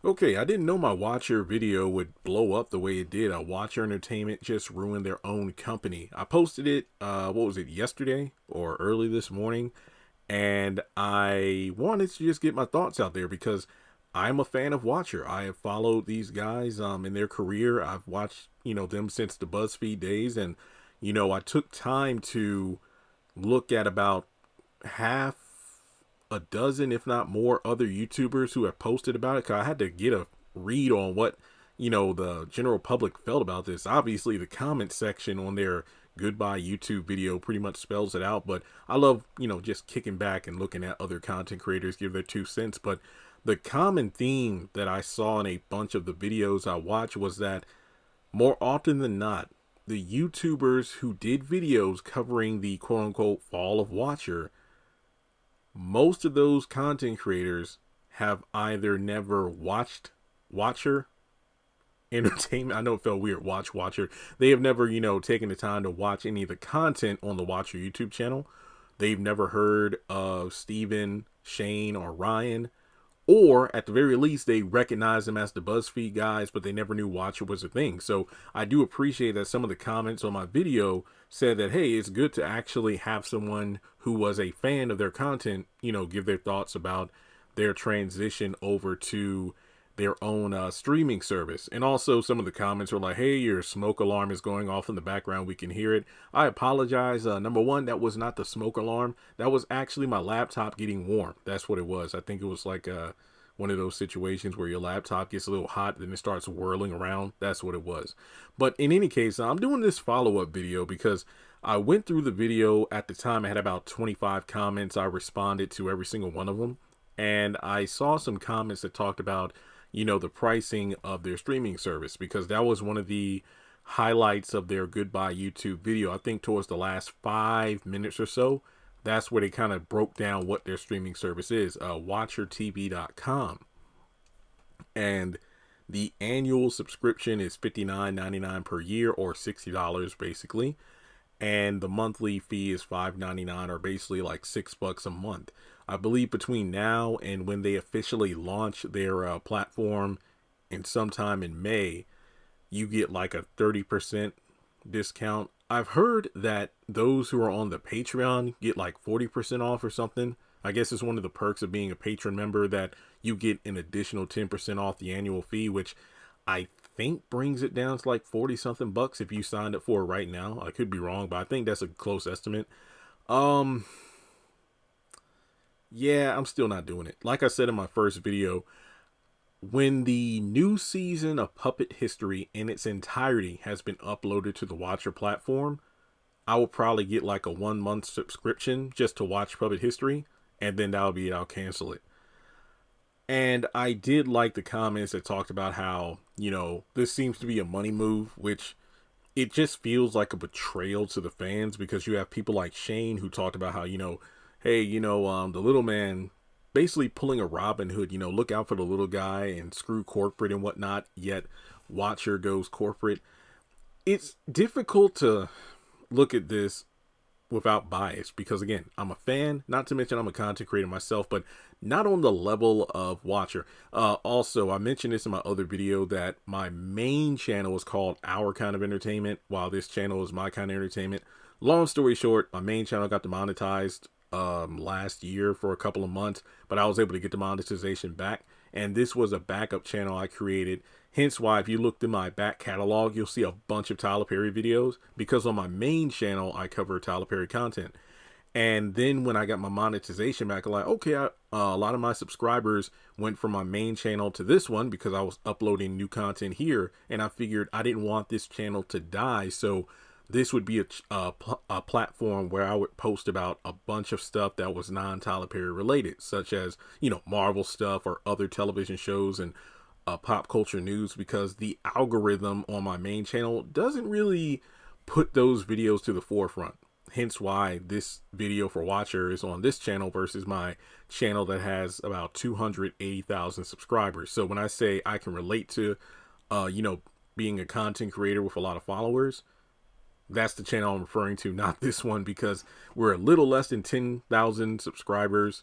Okay, I didn't know my Watcher video would blow up the way it did. Watcher Entertainment just ruined their own company. I posted it, what was it, yesterday or early this morning? And I wanted to just get my thoughts out there because I'm a fan of Watcher. I have followed these guys in their career. I've watched, them since the Buzzfeed days. And, I took time to look at about half a dozen, if not more, other YouTubers who have posted about it. Cause I had to get a read on what, the general public felt about this. Obviously, the comment section on their goodbye YouTube video pretty much spells it out. But I love, just kicking back and looking at other content creators give their 2 cents. But the common theme that I saw in a bunch of the videos I watched was that more often than not, the YouTubers who did videos covering the quote unquote fall of Watcher, most of those content creators have either never watched Watcher Entertainment. I know it felt weird, Watcher. They have never, taken the time to watch any of the content on the Watcher YouTube channel. They've never heard of Steven, Shane, or Ryan. Or at the very least, they recognize them as the BuzzFeed guys, but they never knew Watcher was a thing. So I do appreciate that some of the comments on my video said that, hey, it's good to actually have someone who was a fan of their content, give their thoughts about their transition over to their own streaming service. And also some of the comments were like, hey, your smoke alarm is going off in the background. We can hear it. I apologize. Number one, that was not the smoke alarm. That was actually my laptop getting warm. That's what it was. I think it was like one of those situations where your laptop gets a little hot, then it starts whirling around. That's what it was. But in any case, I'm doing this follow-up video because I went through the video. At the time, I had about 25 comments. I responded to every single one of them. And I saw some comments that talked about the pricing of their streaming service, because that was one of the highlights of their goodbye YouTube video. I think towards the last 5 minutes or so, that's where they kind of broke down what their streaming service is, watchertv.com. And the annual subscription is $59.99 per year, or $60 basically. And the monthly fee is $5.99, or basically like $6 a month. I believe between now and when they officially launch their platform and sometime in May, you get like a 30% discount. I've heard that those who are on the Patreon get like 40% off or something. I guess it's one of the perks of being a patron member that you get an additional 10% off the annual fee, which I think brings it down to like 40 something bucks if you signed up for it right now. I could be wrong, but I think that's a close estimate. Yeah, I'm still not doing it. Like I said in my first video, when the new season of Puppet History in its entirety has been uploaded to the Watcher platform, I will probably get like a 1 month subscription just to watch Puppet History, and then that'll be it. I'll cancel it. And I did like the comments that talked about how, this seems to be a money move, which it just feels like a betrayal to the fans, because you have people like Shane who talked about how, hey, the little man basically pulling a Robin Hood, look out for the little guy and screw corporate and whatnot, yet Watcher goes corporate. It's difficult to look at this without bias, because again, I'm a fan, not to mention I'm a content creator myself, but not on the level of Watcher. Also, I mentioned this in my other video that my main channel is called Our Kind of Entertainment, while this channel is My Kind of Entertainment. Long story short, my main channel got demonetized last year for a couple of months, but I was able to get the monetization back, and this was a backup channel I created. Hence why if you look through my back catalog, you'll see a bunch of Tyler Perry videos, because on my main channel I cover Tyler Perry content. And then when I got my monetization back, I'm like, okay, a lot of my subscribers went from my main channel to this one because I was uploading new content here, and I figured I didn't want this channel to die, so this would be a platform where I would post about a bunch of stuff that was non-Tyler Perry related, such as, Marvel stuff or other television shows and pop culture news, because the algorithm on my main channel doesn't really put those videos to the forefront. Hence why this video for Watcher is on this channel versus my channel that has about 280,000 subscribers. So when I say I can relate to, being a content creator with a lot of followers, that's the channel I'm referring to, not this one, because we're a little less than 10,000 subscribers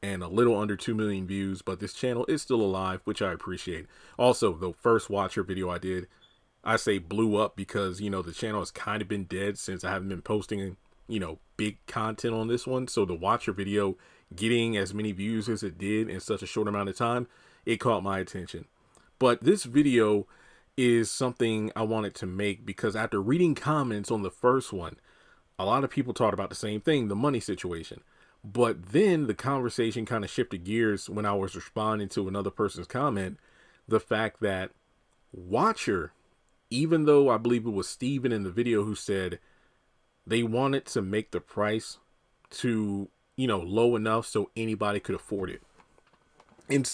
and a little under 2 million views, but this channel is still alive, which I appreciate. Also, the first watcher video I did, I say blew up because, the channel has kind of been dead since I haven't been posting, big content on this one. So the watcher video getting as many views as it did in such a short amount of time, it caught my attention. But this video is something I wanted to make because after reading comments on the first one, a lot of people talked about the same thing, the money situation. But then the conversation kind of shifted gears when I was responding to another person's comment, the fact that Watcher, even though I believe it was Steven in the video who said they wanted to make the price to, low enough so anybody could afford it. And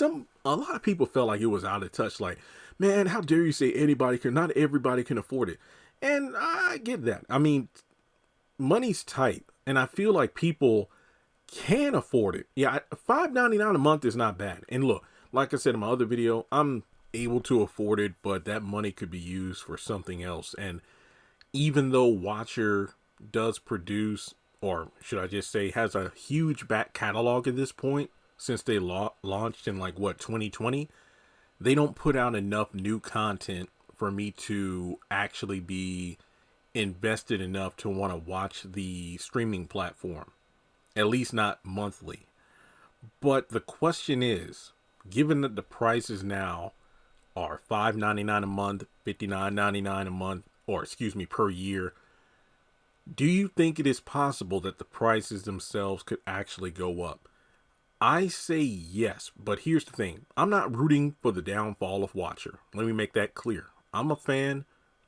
a lot of people felt like it was out of touch. Like, man, how dare you say not everybody can afford it. And I get that. I mean, money's tight. And I feel like people can afford it. Yeah, $5.99 a month is not bad. And look, like I said in my other video, I'm able to afford it, but that money could be used for something else. And even though Watcher does produce, or should I just say has a huge back catalog at this point, since they launched in 2020, they don't put out enough new content for me to actually be invested enough to want to watch the streaming platform, at least not monthly. But the question is, given that the prices now are $5.99 a month, $59.99 a month, or per year, do you think it is possible that the prices themselves could actually go up? I say yes, but here's the thing. I'm not rooting for the downfall of Watcher. Let me make that clear. I'm a fan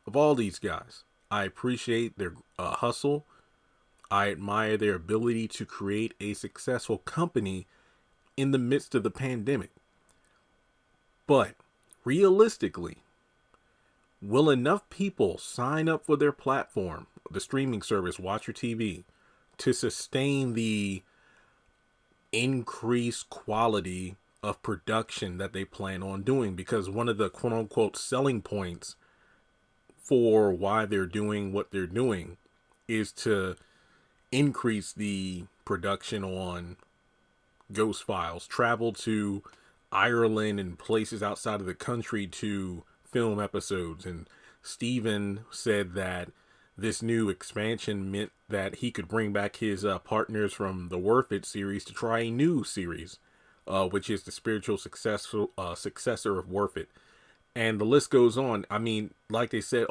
of all these guys. I appreciate their hustle. I admire their ability to create a successful company in the midst of the pandemic. But realistically, will enough people sign up for their platform, the streaming service Watcher TV, to sustain the increased quality of production that they plan on doing? Because one of the quote unquote selling points for why they're doing what they're doing is to increase the production on Ghost Files, travel to Ireland and places outside of the country to film episodes. And Steven said that this new expansion meant that he could bring back his partners from the Worth It series to try a new series, which is the spiritual successor of Worth It. And the list goes on. I mean, like they said,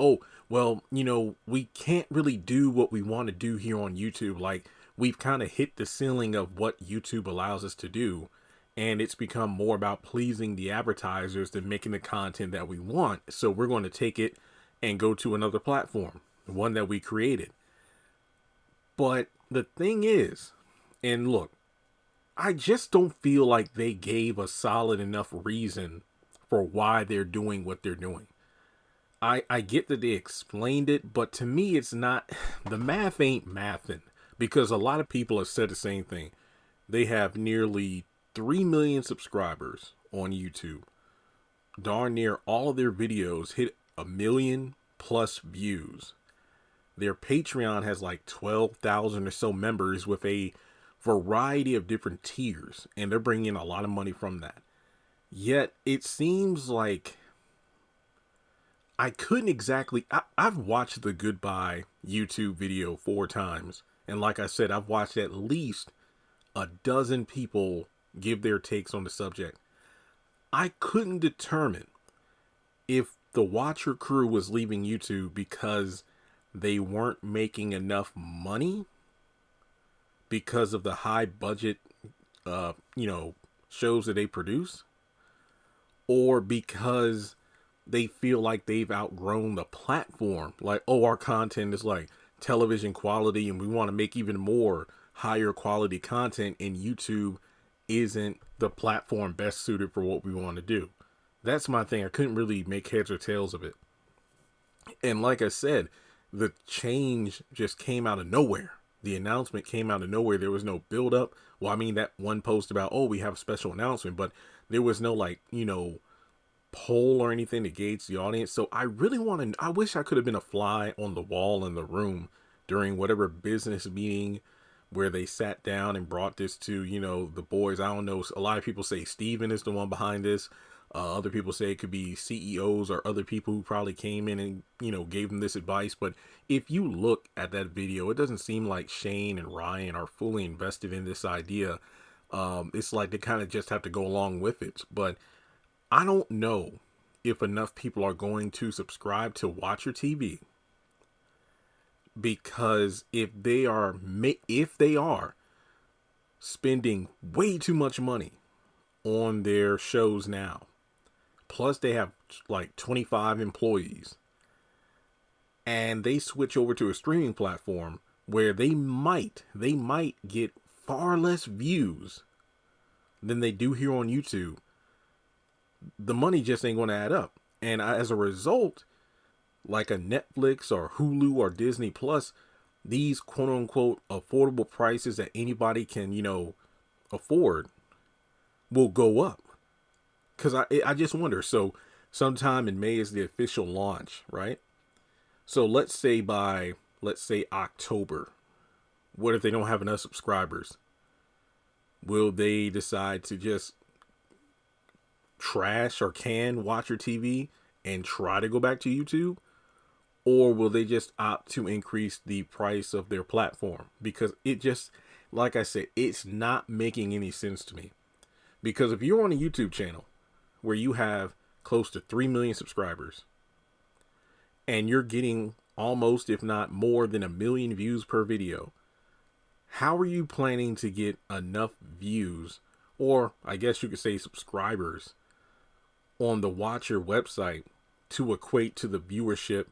we can't really do what we want to do here on YouTube. Like, we've kind of hit the ceiling of what YouTube allows us to do. And it's become more about pleasing the advertisers than making the content that we want. So we're going to take it and go to another platform, the one that we created. But the thing is, and look, I just don't feel like they gave a solid enough reason for why they're doing what they're doing. I get that they explained it, but to me, it's not, the math ain't mathin', because a lot of people have said the same thing. They have nearly 3 million subscribers on YouTube. Darn near all of their videos hit 1 million plus views. Their Patreon has 12,000 or so members with a variety of different tiers, and they're bringing in a lot of money from that. Yet it seems like I couldn't exactly, I've watched the Goodbye YouTube video 4 times. And like I said, I've watched at least a dozen people give their takes on the subject. I couldn't determine if the Watcher crew was leaving YouTube because they weren't making enough money because of the high budget, shows that they produce, or because they feel like they've outgrown the platform. Like, our content is television quality and we want to make even more higher quality content, and YouTube isn't the platform best suited for what we want to do. That's my thing. I couldn't really make heads or tails of it. And like I said, the change just came out of nowhere. The announcement came out of nowhere. There was no build up. Well, I mean, that one post about, we have a special announcement, but there was no poll or anything to gauge the audience. So I really I wish I could have been a fly on the wall in the room during whatever business meeting where they sat down and brought this to, the boys. I don't know. A lot of people say Steven is the one behind this. Other people say it could be CEOs or other people who probably came in and, gave them this advice. But if you look at that video, it doesn't seem like Shane and Ryan are fully invested in this idea. It's like they kind of just have to go along with it. But I don't know if enough people are going to subscribe to Watcher TV, because if they are spending way too much money on their shows now, plus they have like 25 employees, and they switch over to a streaming platform where they might get far less views than they do here on YouTube, the money just ain't going to add up. And as a result, like a Netflix or Hulu or Disney Plus, these quote unquote affordable prices that anybody can, afford will go up. Cause I just wonder. So sometime in May is the official launch, right? So let's say October, what if they don't have enough subscribers? Will they decide to just trash or can Watcher TV and try to go back to YouTube? Or will they just opt to increase the price of their platform? Because it just, like I said, it's not making any sense to me. Because if you're on a YouTube channel where you have close to 3 million subscribers and you're getting almost, if not more than 1 million views per video, how are you planning to get enough views, or I guess you could say subscribers, on the Watcher website to equate to the viewership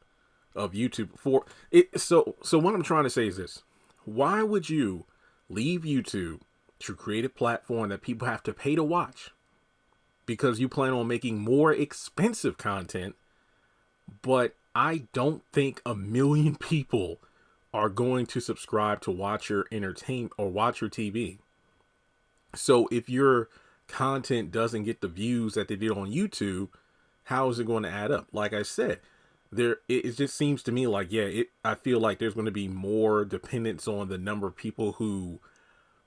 of YouTube for it? So what I'm trying to say is this: why would you leave YouTube to create a platform that people have to pay to watch because you plan on making more expensive content? But I don't think 1 million people are going to subscribe to Watcher Entertainment or Watcher TV. So if your content doesn't get the views that they did on YouTube, how is it going to add up? Like I said, it just seems to me like, I feel like there's going to be more dependence on the number of people who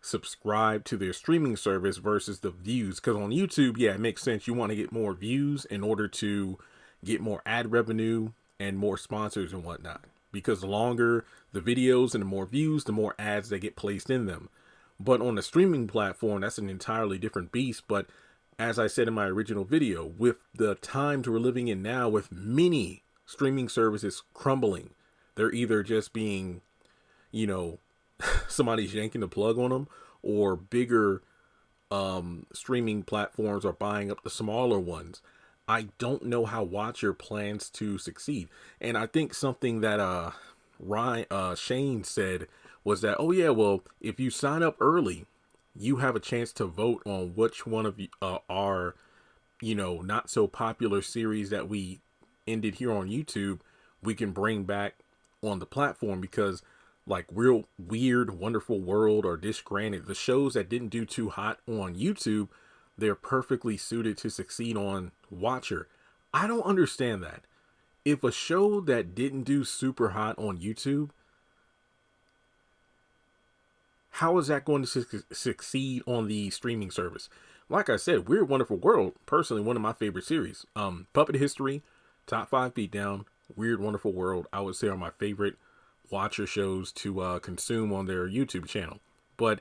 subscribe to their streaming service versus the views. Because on YouTube, it makes sense. You want to get more views in order to get more ad revenue and more sponsors and whatnot. Because the longer the videos and the more views, the more ads that get placed in them. But on the streaming platform, that's an entirely different beast. But as I said in my original video, with the times we're living in now, with many streaming services crumbling, they're either just being, somebody's yanking the plug on them, or bigger streaming platforms are buying up the smaller ones. I don't know how Watcher plans to succeed. And I think something that Shane said was that, if you sign up early, you have a chance to vote on which one of our, not so popular series that we ended here on YouTube, we can bring back on the platform. Because like Real Weird, Wonderful World, or Dish Granted, the shows that didn't do too hot on YouTube, they're perfectly suited to succeed on Watcher. I don't understand that. If a show that didn't do super hot on YouTube, how is that going to succeed on the streaming service? Like I said, Weird Wonderful World, personally one of my favorite series. Puppet History, Top 5 Beatdown, Weird Wonderful World, I would say are my favorite Watcher shows to consume on their YouTube channel. But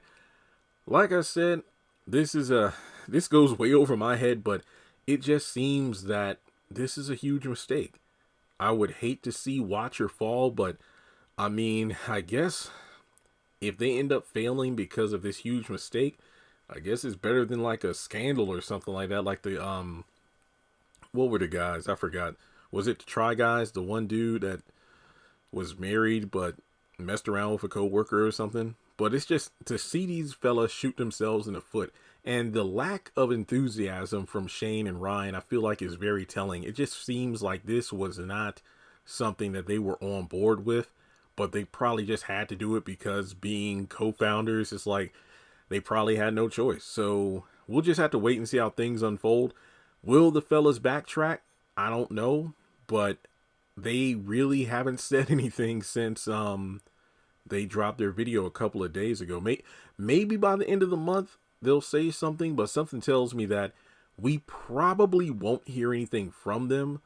like I said, this goes way over my head, but it just seems that this is a huge mistake. I would hate to see Watcher fall, but I mean, I guess if they end up failing because of this huge mistake, I guess it's better than like a scandal or something like that. Like the, what were the guys? I forgot. Was it the Try Guys? The one dude that was married but messed around with a coworker or something? But it's just to see these fellas shoot themselves in the foot, and the lack of enthusiasm from Shane and Ryan, I feel like is very telling. It just seems like this was not something that they were on board with, but they probably just had to do it because being co-founders, it's like they probably had no choice. So we'll just have to wait and see how things unfold. Will the fellas backtrack? I don't know, but they really haven't said anything since They dropped their video a couple of days ago. Maybe by the end of the month, they'll say something, but something tells me that we probably won't hear anything from them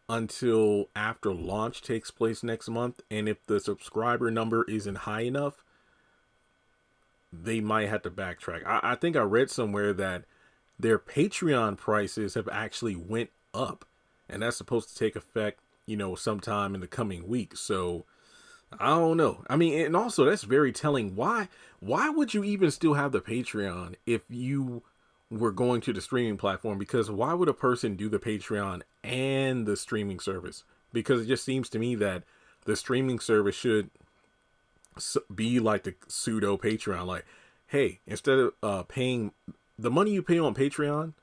until after launch takes place next month. And if the subscriber number isn't high enough, they might have to backtrack. I think I read somewhere that their Patreon prices have actually went up, and that's supposed to take effect, sometime in the coming weeks. So I don't know. I mean, and also that's very telling. Why would you even still have the Patreon if you were going to the streaming platform? Because why would a person do the Patreon and the streaming service? Because it just seems to me that the streaming service should be like the pseudo Patreon. Like, hey, instead of paying the money you pay on Patreon,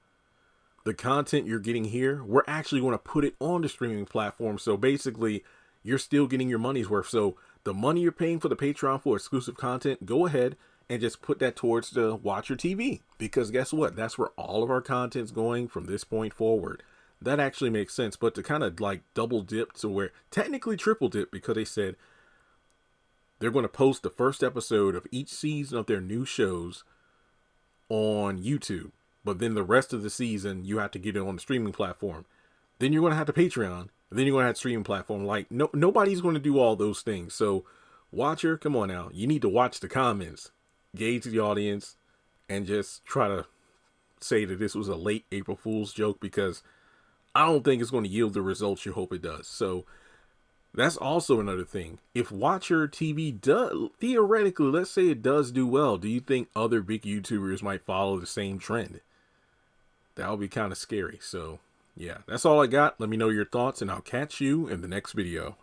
the content you're getting here, we're actually going to put it on the streaming platform. So basically, you're still getting your money's worth. So the money you're paying for the Patreon for exclusive content, go ahead and just put that towards the Watcher TV. Because guess what? That's where all of our content's going from this point forward. That actually makes sense. But to kind of like double dip to where technically triple dip, because they said they're going to post the first episode of each season of their new shows on YouTube. But then the rest of the season, you have to get it on the streaming platform. Then you're going to have the Patreon. Then you're going to have streaming platform. Like, nobody's going to do all those things. So, Watcher, come on now. You need to watch the comments, gauge the audience, and just try to say that this was a late April Fool's joke, because I don't think it's going to yield the results you hope it does. So, that's also another thing. If Watcher TV does, theoretically, let's say it does do well, do you think other big YouTubers might follow the same trend? That would be kind of scary. So, yeah, that's all I got. Let me know your thoughts, and I'll catch you in the next video.